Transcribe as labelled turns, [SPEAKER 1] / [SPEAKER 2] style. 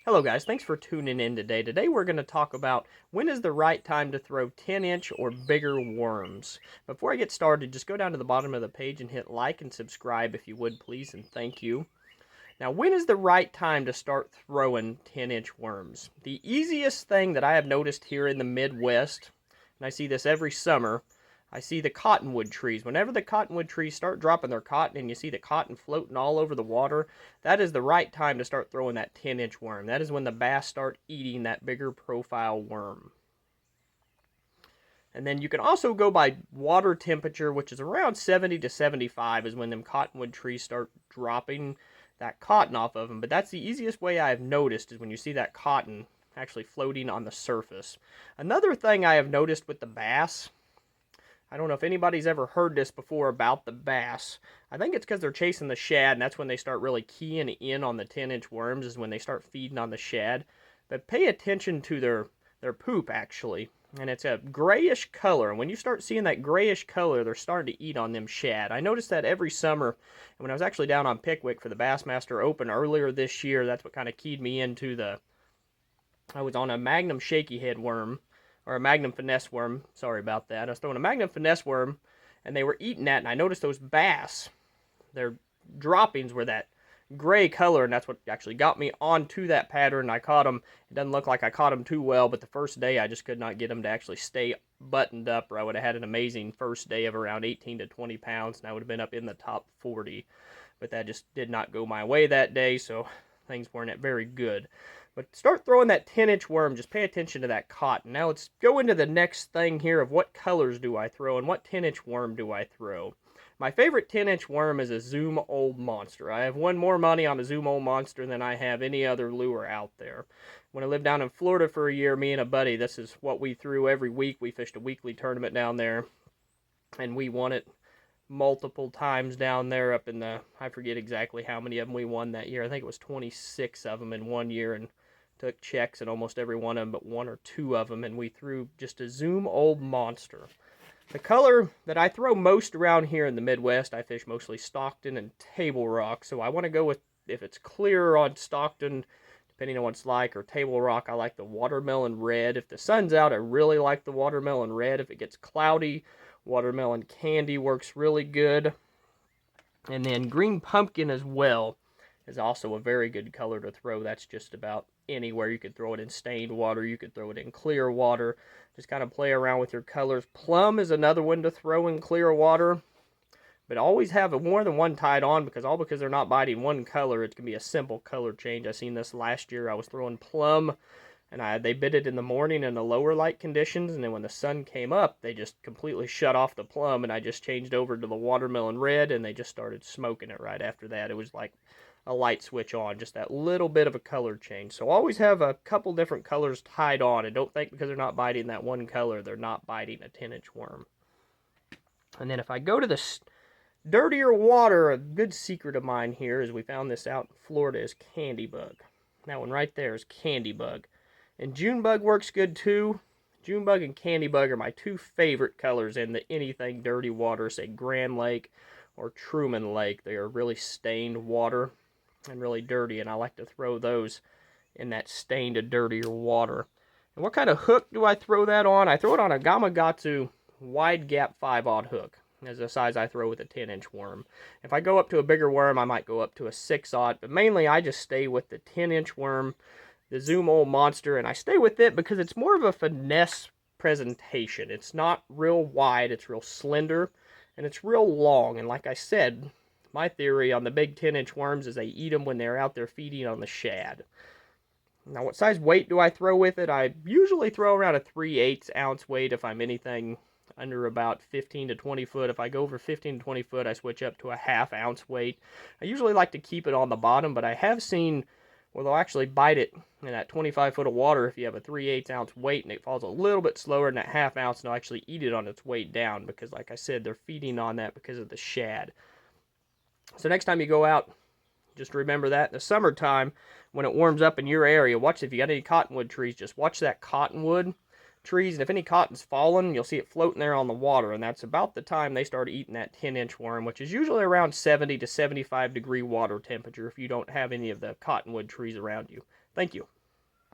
[SPEAKER 1] Hello guys, thanks for tuning in today. Today we're going to talk about when is the right time to throw 10-inch or bigger worms. Before I get started, just go down to the bottom of the page and hit like and subscribe if you would please, and thank you. Now, when is the right time to start throwing 10-inch worms? The easiest thing that I have noticed here in the Midwest, and I see this every summer, I see the cottonwood trees. Whenever the cottonwood trees start dropping their cotton and you see the cotton floating all over the water, that is the right time to start throwing that 10-inch worm. That is when the bass start eating that bigger profile worm. And then you can also go by water temperature, which is around 70 to 75 is when them cottonwood trees start dropping that cotton off of them. But that's the easiest way I've noticed is when you see that cotton actually floating on the surface. Another thing I have noticed with the bass, I don't know if anybody's ever heard this before about the bass. I think it's because they're chasing the shad, and that's when they start really keying in on the 10-inch worms, is when they start feeding on the shad. But pay attention to their poop, actually. And it's a grayish color. And when you start seeing that grayish color, they're starting to eat on them shad. I noticed that every summer. And when I was actually down on Pickwick for the Bassmaster Open earlier this year, that's what kind of keyed me into I was on a Magnum shaky head worm, or a Magnum finesse worm. Sorry about that. I was throwing a Magnum finesse worm, and they were eating that, and I noticed those bass, their droppings were that gray color, and that's what actually got me onto that pattern. I caught them. It doesn't look like I caught them too well, but the first day I just could not get them to actually stay buttoned up, or I would have had an amazing first day of around 18 to 20 pounds, and I would have been up in the top 40. But that just did not go my way that day, so things weren't very good. But start throwing that 10-inch worm. Just pay attention to that cotton. Now let's go into the next thing here of what colors do I throw and what 10-inch worm do I throw. My favorite 10-inch worm is a Zoom Old Monster. I have won more money on a Zoom Old Monster than I have any other lure out there. When I lived down in Florida for a year, me and a buddy, this is what we threw every week. We fished a weekly tournament down there, and we won it multiple times down there up in I forget exactly how many of them we won that year. I think it was 26 of them in one year, and took checks in almost every one of them but one or two of them, and we threw just a Zoom Old Monster. The color that I throw most around here in the Midwest, I fish mostly Stockton and Table Rock, so I want to go with, if it's clear on Stockton, depending on what it's like, or Table Rock, I like the watermelon red. If the sun's out, I really like the watermelon red. If it gets cloudy, watermelon candy works really good. And then green pumpkin as well is also a very good color to throw. That's just about anywhere. You could throw it in stained water. You could throw it in clear water. Just kind of play around with your colors. Plum is another one to throw in clear water. But always have more than one tied on, because they're not biting one color, it can be a simple color change. I seen this last year. I was throwing plum, and they bit it in the morning in the lower light conditions, and then when the sun came up, they just completely shut off the plum, and I just changed over to the watermelon red, and they just started smoking it right after that. It was like a light switch on, just that little bit of a color change. So always have a couple different colors tied on, and don't think because they're not biting that one color, they're not biting a 10-inch worm. And then if I go to the dirtier water, a good secret of mine here is we found this out in Florida is candy bug. That one right there is candy bug. And Junebug works good too. Junebug and candy bug are my two favorite colors in anything dirty water, say Grand Lake or Truman Lake. They are really stained water and really dirty, and I like to throw those in that stained to dirtier water. And what kind of hook do I throw that on? I throw it on a Gamakatsu wide gap 5/0 hook as the size I throw with a 10-inch worm. If I go up to a bigger worm, I might go up to a 6/0, but mainly I just stay with the 10-inch worm, the Zoom Old Monster, and I stay with it because it's more of a finesse presentation. It's not real wide, it's real slender, and it's real long. And like I said, my theory on the big 10-inch worms is they eat them when they're out there feeding on the shad. Now, what size weight do I throw with it? I usually throw around a 3/8 ounce weight if I'm anything under about 15 to 20 foot. If I go over 15 to 20 foot, I switch up to a 1/2 ounce weight. I usually like to keep it on the bottom, but I have seen where they'll actually bite it in that 25 foot of water if you have a 3/8 ounce weight, and it falls a little bit slower than that 1/2 ounce, and they'll actually eat it on its way down because, like I said, they're feeding on that because of the shad. So next time you go out, just remember that in the summertime, when it warms up in your area, watch if you got any cottonwood trees, just watch that cottonwood trees, and if any cotton's fallen, you'll see it floating there on the water, and that's about the time they start eating that 10-inch worm, which is usually around 70 to 75 degree water temperature if you don't have any of the cottonwood trees around you. Thank you.